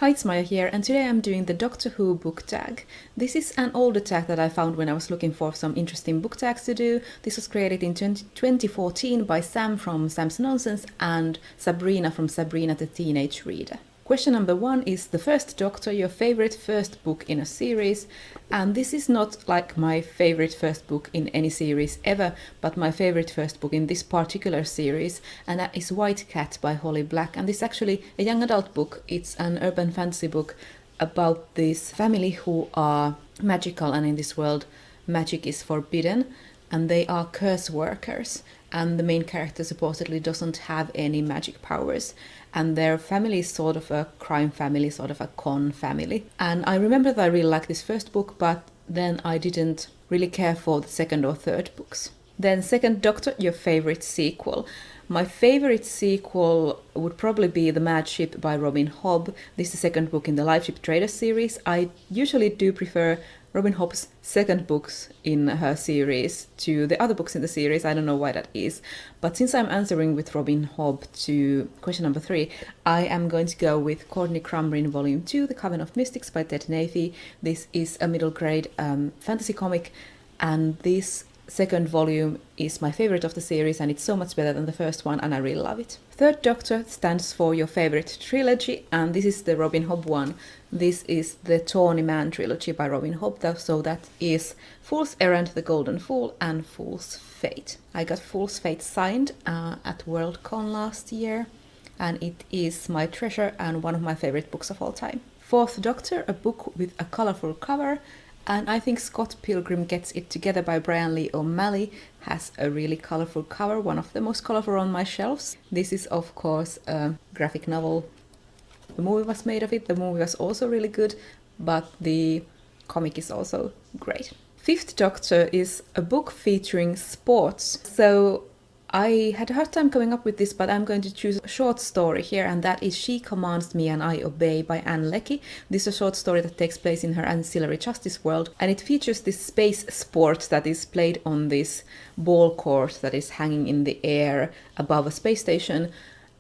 Hi, it's Maija here, and today I'm doing the Doctor Who book tag. This is an older tag that I found when I was looking for some interesting book tags to do. This was created in 2014 by Sam from Sam's Nonsense and Sabrina from Sabrina the Teenage Reader. Question number 1 is the First Doctor, your favorite first book in a series. And this is not like my favorite first book in any series ever, but my favorite first book in this particular series, and that is White Cat by Holly Black. And this is actually a young adult book. It's an urban fantasy book about this family who are magical, and in this world magic is forbidden, and they are curse workers. And the main character supposedly doesn't have any magic powers. And their family is sort of a crime family, sort of a con family. And I remember that I really liked this first book, but then I didn't really care for the second or third books. Then Second Doctor, your favorite sequel. My favorite sequel would probably be The Mad Ship by Robin Hobb. This is the second book in the Live Ship Traders series. I usually do prefer Robin Hobb's second books in her series to the other books in the series. I don't know why that is. But since I'm answering with Robin Hobb to question number 3, I am going to go with Courtney Crumrin Volume 2, The Coven of Mystics by Ted Nafee. This is a middle grade fantasy comic, and this second volume is my favorite of the series, and it's so much better than the first one, and I really love it. Third Doctor stands for your favorite trilogy, and this is the Robin Hobb one. This is the Tawny Man trilogy by Robin Hobb, so that is Fool's Errand, The Golden Fool, and Fool's Fate. I got Fool's Fate signed at Worldcon last year, and it is my treasure and one of my favorite books of all time. Fourth Doctor, a book with a colorful cover, and I think Scott Pilgrim Gets It Together by Brian Lee O'Malley has a really colorful cover, one of the most colorful on my shelves. This is of course a graphic novel. The movie was made of it. The movie was also really good, but the comic is also great. Fifth Doctor is a book featuring sports. So I had a hard time coming up with this, but I'm going to choose a short story here, and that is She Commands Me and I Obey by Anne Leckie. This is a short story that takes place in her ancillary justice world, and it features this space sport that is played on this ball court that is hanging in the air above a space station,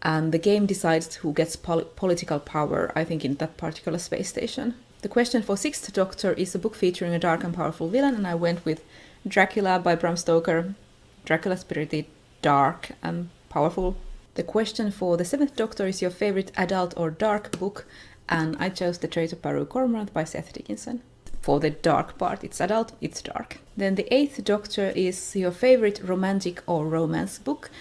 and the game decides who gets political power, I think, in that particular space station. The question for Sixth Doctor is a book featuring a dark and powerful villain, and I went with Dracula by Bram Stoker. Dracula spirited, dark and powerful. The question for the Seventh Doctor is your favorite adult or dark book, and I chose The Traitor Baru Cormorant by Seth Dickinson. For the dark part, it's adult, it's dark. Then the Eighth Doctor is your favorite romantic or romance book.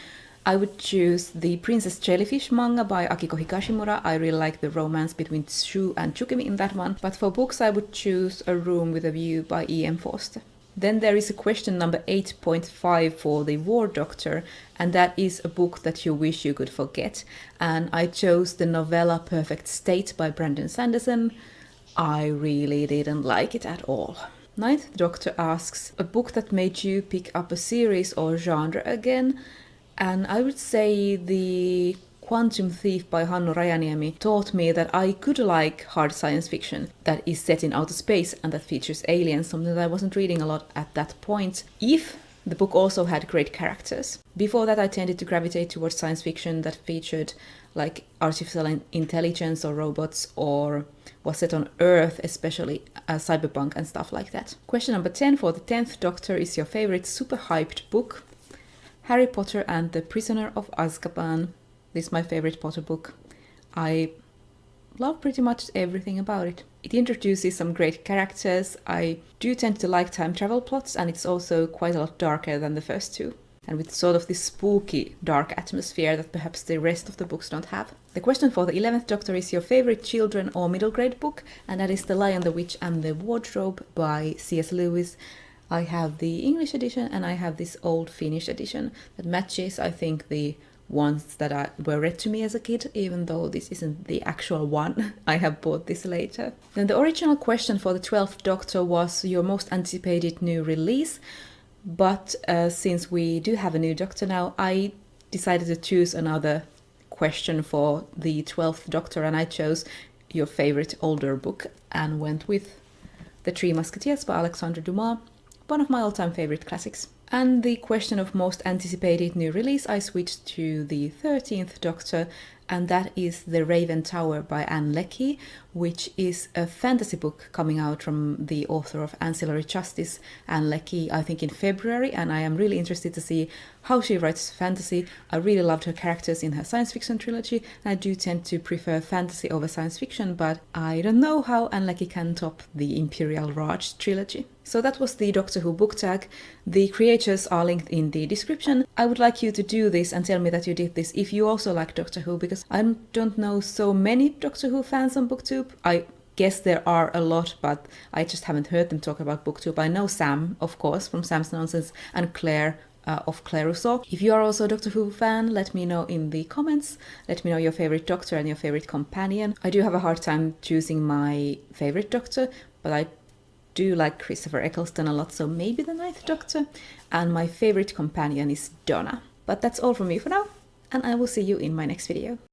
I would choose the Princess Jellyfish manga by Akiko Higashimura. I really like the romance between Shu and Tsukimi in that one. But for books, I would choose A Room with a View by E.M. Forster. Then there is a question number 8.5 for the War Doctor, and that is a book that you wish you could forget. And I chose the novella Perfect State by Brandon Sanderson. I really didn't like it at all. Ninth Doctor asks, a book that made you pick up a series or genre again. And I would say the Quantum Thief by Hannu Rajaniemi taught me that I could like hard science fiction that is set in outer space and that features aliens, something that I wasn't reading a lot at that point, if the book also had great characters. Before that, I tended to gravitate towards science fiction that featured like artificial intelligence or robots, or was set on Earth, especially cyberpunk and stuff like that. Question number 10 for the 10th Doctor is your favorite super hyped book. Harry Potter and the Prisoner of Azkaban. This is my favorite Potter book. I love pretty much everything about it. It introduces some great characters. I do tend to like time travel plots, and it's also quite a lot darker than the first two, and with sort of this spooky dark atmosphere that perhaps the rest of the books don't have. The question for the 11th Doctor is your favorite children or middle grade book, and that is The Lion, the Witch and the Wardrobe by C.S. Lewis. I have the English edition and I have this old Finnish edition that matches, I think, the ones that were read to me as a kid, even though this isn't the actual one. I have bought this later. Then the original question for the 12th Doctor was your most anticipated new release, but since we do have a new Doctor now, I decided to choose another question for the 12th Doctor, and I chose your favorite older book and went with The Three Musketeers by Alexandre Dumas, one of my all-time favorite classics. And the question of most anticipated new release, I switched to the 13th Doctor, and that is The Raven Tower by Anne Leckie, which is a fantasy book coming out from the author of Ancillary Justice, Anne Leckie, I think in February, and I am really interested to see how she writes fantasy. I really loved her characters in her science fiction trilogy, and I do tend to prefer fantasy over science fiction, but I don't know how Anne Leckie can top the Imperial Raj trilogy. So that was the Doctor Who book tag. The creators are linked in the description. I would like you to do this and tell me that you did this if you also like Doctor Who, because I don't know so many Doctor Who fans on BookTube. I guess there are a lot, but I just haven't heard them talk about BookTube. I know Sam, of course, from Sam's Nonsense, and Claire of Claire Rousseau. If you are also a Doctor Who fan, let me know in the comments. Let me know your favorite Doctor and your favorite companion. I do have a hard time choosing my favorite Doctor, but I do like Christopher Eccleston a lot, so maybe the Ninth Doctor. And my favorite companion is Donna. But that's all from me for now, and I will see you in my next video.